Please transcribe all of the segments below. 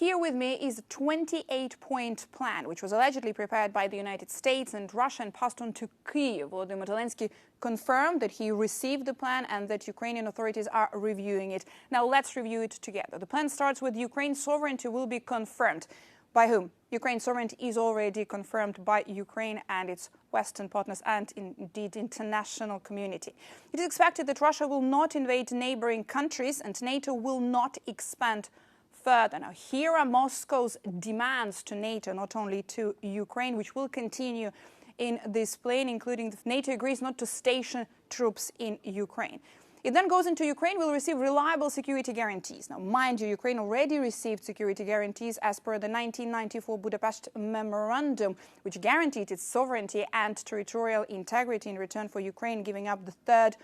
Here with me is a 28-point plan, which was allegedly prepared by the United States and Russia and passed on to Kyiv. Volodymyr Zelensky confirmed that he received the plan and that Ukrainian authorities are reviewing it. Now let's review it together. The plan starts with Ukraine's sovereignty will be confirmed. By whom? Ukraine's sovereignty is already confirmed by Ukraine and its Western partners and indeed international community. It is expected that Russia will not invade neighboring countries and NATO will not expand further. Now, here are Moscow's demands to NATO, not only to Ukraine, which will continue in this plan, including if NATO agrees not to station troops in Ukraine. It then goes into Ukraine will receive reliable security guarantees. Now, mind you, Ukraine already received security guarantees as per the 1994 Budapest Memorandum, which guaranteed its sovereignty and territorial integrity in return for Ukraine giving up the third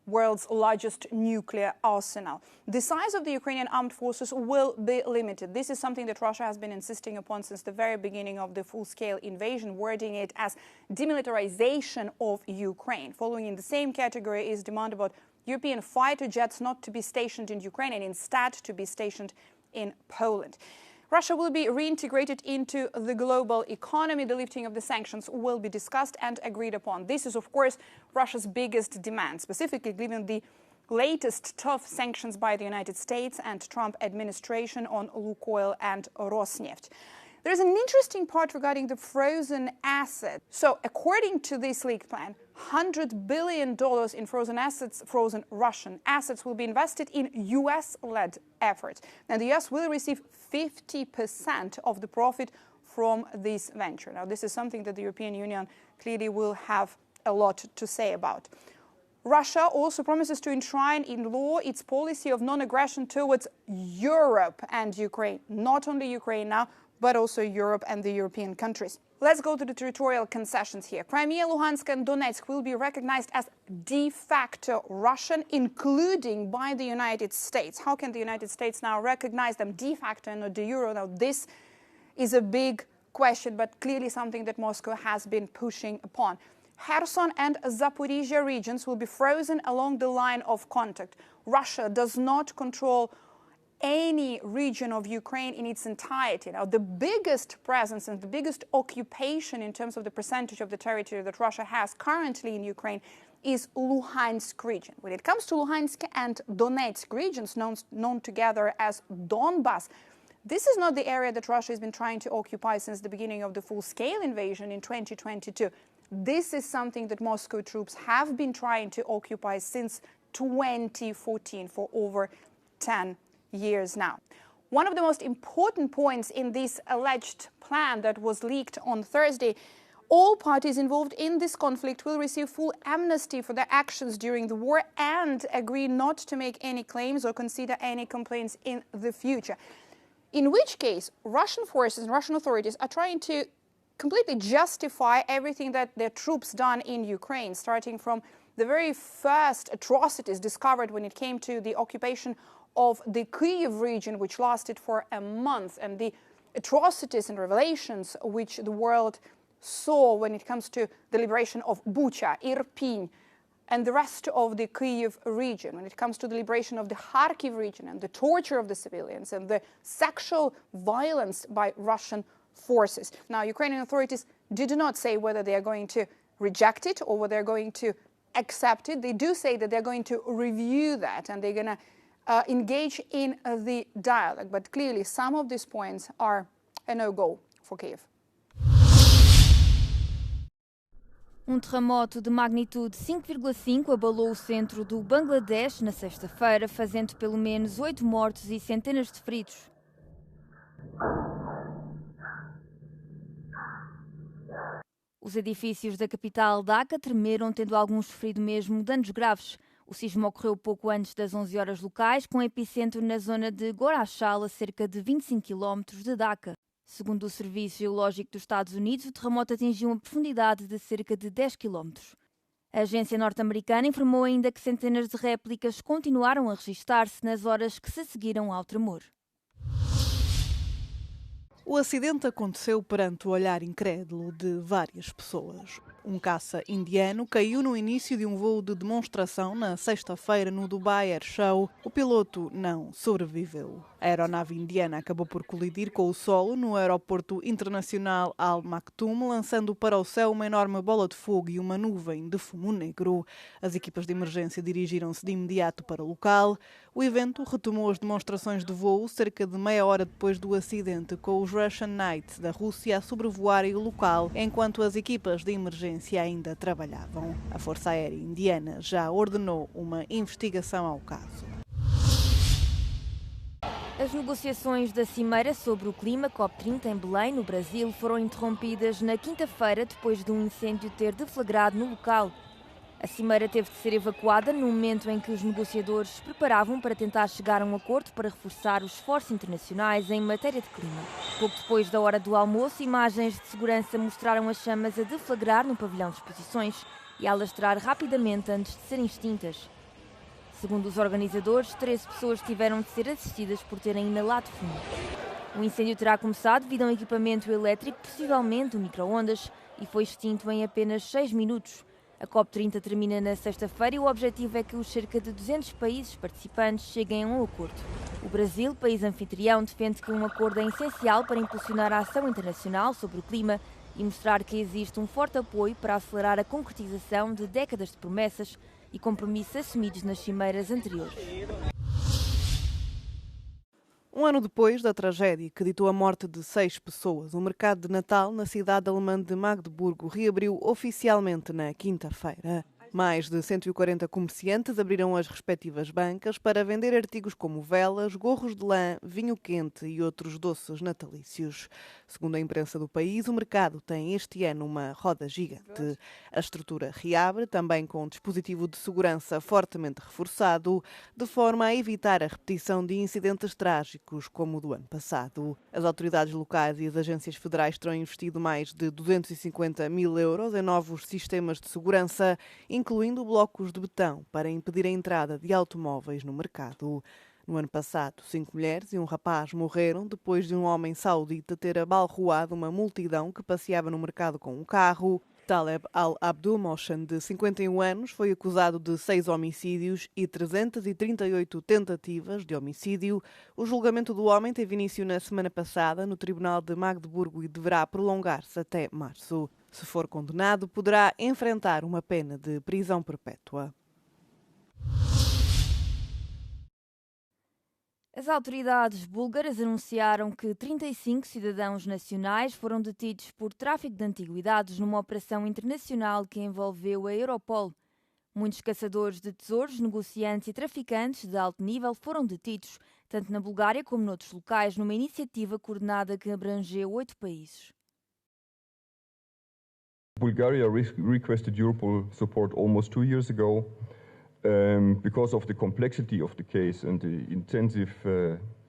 world's largest nuclear arsenal. The size of the Ukrainian armed forces will be limited. This is something that Russia has been insisting upon since the very beginning of the full-scale invasion, wording it as demilitarization of Ukraine. Following in the same category is demand about European fighter jets not to be stationed in Ukraine and instead to be stationed in Poland. Russia will be reintegrated into the global economy. The lifting of the sanctions will be discussed and agreed upon. This is, of course, Russia's biggest demand, specifically given the latest tough sanctions by the United States and Trump administration on Lukoil and Rosneft. There is an interesting part regarding the frozen asset. So, according to this leaked plan, $100 billion in frozen assets, frozen Russian assets, will be invested in US-led efforts. And the US will receive 50% of the profit from this venture. Now, this is something that the European Union clearly will have a lot to say about. Russia also promises to enshrine in law its policy of non-aggression towards Europe and Ukraine. Not only Ukraine now, but also Europe and the European countries. Let's go to the territorial concessions here. Crimea, Luhansk and Donetsk will be recognized as de facto Russian, including by the United States. How can the United States now recognize them de facto and not de jure? Now, this is a big question, but clearly something that Moscow has been pushing upon. Kherson and Zaporizhia regions will be frozen along the line of contact. Russia does not control any region of Ukraine in its entirety. Now, the biggest presence and the biggest occupation in terms of the percentage of the territory that Russia has currently in Ukraine is Luhansk region. When it comes to Luhansk and Donetsk regions, known together as Donbas, this is not the area that Russia has been trying to occupy since the beginning of the full-scale invasion in 2022. This is something that Moscow troops have been trying to occupy since 2014, for over 10 years now. One of the most important points in this alleged plan that was leaked on Thursday, all parties involved in this conflict will receive full amnesty for their actions during the war and agree not to make any claims or consider any complaints in the future. In which case, Russian forces and Russian authorities are trying to completely justify everything that their troops done in Ukraine, starting from the very first atrocities discovered when it came to the occupation of the Kyiv region, which lasted for a month, and the atrocities and revelations which the world saw when it comes to the liberation of Bucha, Irpin, and the rest of the Kyiv region, when it comes to the liberation of the Kharkiv region and the torture of the civilians and the sexual violence by Russian forces. Now, Ukrainian authorities did not say whether they are going to reject it or whether they're going to accept it. They do say that they're going to review that and they're going to engage in the dialogue. But clearly, some of these points are a no-go for Kyiv. Terremoto de magnitude 5,5 abalou o centro do Bangladesh na sexta-feira, fazendo pelo menos 8 mortos e centenas de feridos. Os edifícios da capital Dhaka tremeram, tendo alguns sofrido mesmo danos graves. O sismo ocorreu pouco antes das 11 horas locais, com epicentro na zona de Gorachal, a cerca de 25 km de Dhaka. Segundo o Serviço Geológico dos Estados Unidos, o terremoto atingiu uma profundidade de cerca de 10 km. A agência norte-americana informou ainda que centenas de réplicas continuaram a registar-se nas horas que se seguiram ao tremor. O acidente aconteceu perante o olhar incrédulo de várias pessoas. Um caça indiano caiu no início de um voo de demonstração na sexta-feira no Dubai Air Show. O piloto não sobreviveu. A aeronave indiana acabou por colidir com o solo no aeroporto internacional Al Maktoum, lançando para o céu uma enorme bola de fogo e uma nuvem de fumo negro. As equipas de emergência dirigiram-se de imediato para o local. O evento retomou as demonstrações de voo cerca de meia hora depois do acidente, com os Russian Knights da Rússia a sobrevoarem o local, enquanto as equipas de emergência ainda trabalhavam. A Força Aérea Indiana já ordenou uma investigação ao caso. As negociações da Cimeira sobre o Clima, COP30, em Belém, no Brasil, foram interrompidas na quinta-feira depois de um incêndio ter deflagrado no local. A Cimeira teve de ser evacuada no momento em que os negociadores se preparavam para tentar chegar a um acordo para reforçar os esforços internacionais em matéria de clima. Pouco depois da hora do almoço, imagens de segurança mostraram as chamas a deflagrar no pavilhão de exposições e a alastrar rapidamente antes de serem extintas. Segundo os organizadores, 13 pessoas tiveram de ser assistidas por terem inalado fumo. O incêndio terá começado devido a um equipamento elétrico, possivelmente um micro-ondas, e foi extinto em apenas 6 minutos. A COP30 termina na sexta-feira e o objetivo é que os cerca de 200 países participantes cheguem a um acordo. O Brasil, país anfitrião, defende que um acordo é essencial para impulsionar a ação internacional sobre o clima e mostrar que existe um forte apoio para acelerar a concretização de décadas de promessas e compromissos assumidos nas cimeiras anteriores. Um ano depois da tragédia que ditou a morte de 6 pessoas, o mercado de Natal na cidade alemã de Magdeburgo reabriu oficialmente na quinta-feira. Mais de 140 comerciantes abriram as respectivas bancas para vender artigos como velas, gorros de lã, vinho quente e outros doces natalícios. Segundo a imprensa do país, o mercado tem este ano uma roda gigante. A estrutura reabre, também com um dispositivo de segurança fortemente reforçado, de forma a evitar a repetição de incidentes trágicos como o do ano passado. As autoridades locais e as agências federais terão investido mais de 250 mil euros em novos sistemas de segurança, incluindo blocos de betão para impedir a entrada de automóveis no mercado. No ano passado, 5 mulheres e um rapaz morreram depois de um homem saudita ter abalroado uma multidão que passeava no mercado com um carro. Taleb Al-Abdul Mohsen, de 51 anos, foi acusado de 6 homicídios e 338 tentativas de homicídio. O julgamento do homem teve início na semana passada no Tribunal de Magdeburgo e deverá prolongar-se até março. Se for condenado, poderá enfrentar uma pena de prisão perpétua. As autoridades búlgaras anunciaram que 35 cidadãos nacionais foram detidos por tráfico de antiguidades numa operação internacional que envolveu a Europol. Muitos caçadores de tesouros, negociantes e traficantes de alto nível foram detidos, tanto na Bulgária como noutros locais, numa iniciativa coordenada que abrangeu 8 países. Bulgaria requested Europol support almost 2 years ago. Because of the complexity of the case and the intensive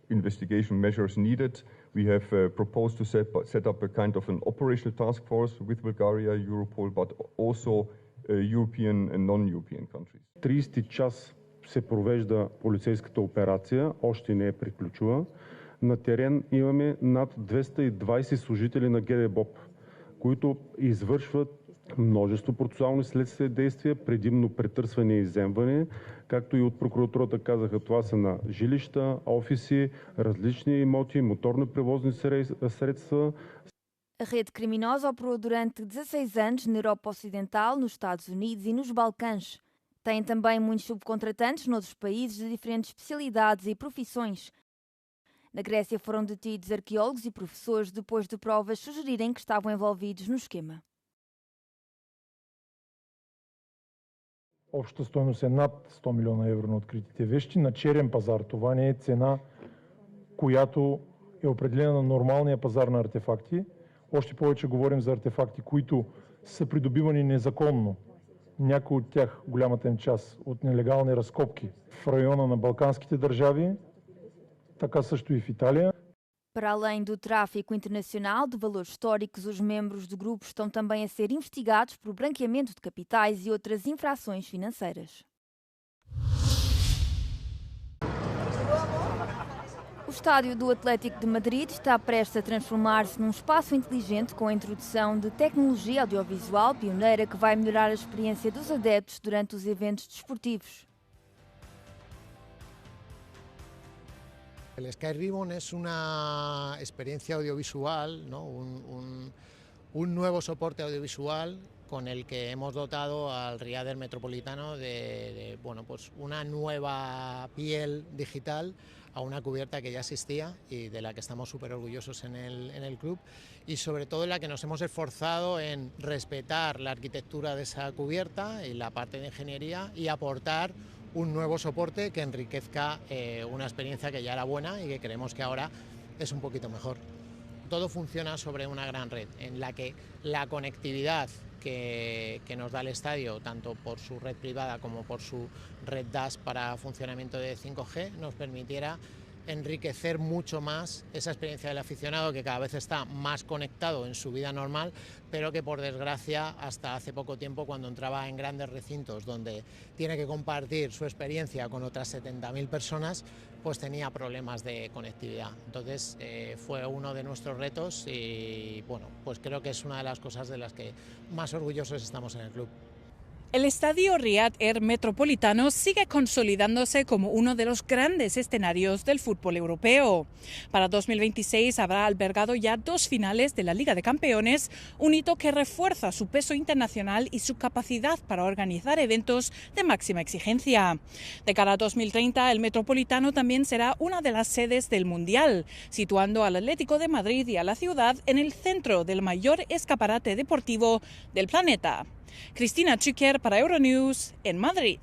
investigation measures needed, we have proposed to set up a kind of an operational task force with Bulgaria, Europol, but also European and non-European countries. 30 час се провежда полицейската операция, още не е приключила. На терен имаме над 220 служители на ГДБОП, които извършват множество процесуални следствени действия, предимно претърсване и изземване, както и от прокуратурата казаха, това са на жилища, офиси, различни имоти, моторни превозни средства. A rede criminosa operou durante 16 anos na Europa Ocidental, nos Estados Unidos e nos Balcãs. Tem também muitos subcontratantes noutros países de diferentes especialidades e profissões. Na Grécia foram detidos arqueólogos e professores depois de provas sugerirem que estavam envolvidos no esquema. Общата стойност е над 100 милиона евро на откритите вещи. На черен пазар това не е цена, която е определена на нормалния пазар на артефакти. Още повече говорим за артефакти, които са придобивани незаконно. Някои от тях, голямата им част, от нелегални разкопки в района на балканските държави, така също и в Италия. Para além do tráfico internacional de valores históricos, os membros do grupo estão também a ser investigados por branqueamento de capitais e outras infrações financeiras. O estádio do Atlético de Madrid está prestes a transformar-se num espaço inteligente com a introdução de tecnologia audiovisual pioneira que vai melhorar a experiência dos adeptos durante os eventos desportivos. El Sky Ribbon es una experiencia audiovisual, ¿no? un nuevo soporte audiovisual con el que hemos dotado al Riader Metropolitano de pues una nueva piel digital a una cubierta que ya existía y de la que estamos súper orgullosos en el club, y sobre todo en la que nos hemos esforzado en respetar la arquitectura de esa cubierta y la parte de ingeniería y aportar un nuevo soporte que enriquezca una experiencia que ya era buena y que creemos que ahora es un poquito mejor. Todo funciona sobre una gran red en la que la conectividad que nos da el estadio, tanto por su red privada como por su red DAS para funcionamiento de 5G, nos permitiera enriquecer mucho más esa experiencia del aficionado, que cada vez está más conectado en su vida normal, pero que por desgracia hasta hace poco tiempo, cuando entraba en grandes recintos donde tiene que compartir su experiencia con otras 70.000 personas, pues tenía problemas de conectividad. Entonces fue uno de nuestros retos y bueno, pues creo que es una de las cosas de las que más orgullosos estamos en el club. El estadio Riad Metropolitano sigue consolidándose como uno de los grandes escenarios del fútbol europeo. Para 2026 habrá albergado ya 2 finales de la Liga de Campeones, un hito que refuerza su peso internacional y su capacidad para organizar eventos de máxima exigencia. De cara a 2030, el Metropolitano también será una de las sedes del Mundial, situando al Atlético de Madrid y a la ciudad en el centro del mayor escaparate deportivo del planeta. Cristina Chiquer para Euronews en Madrid.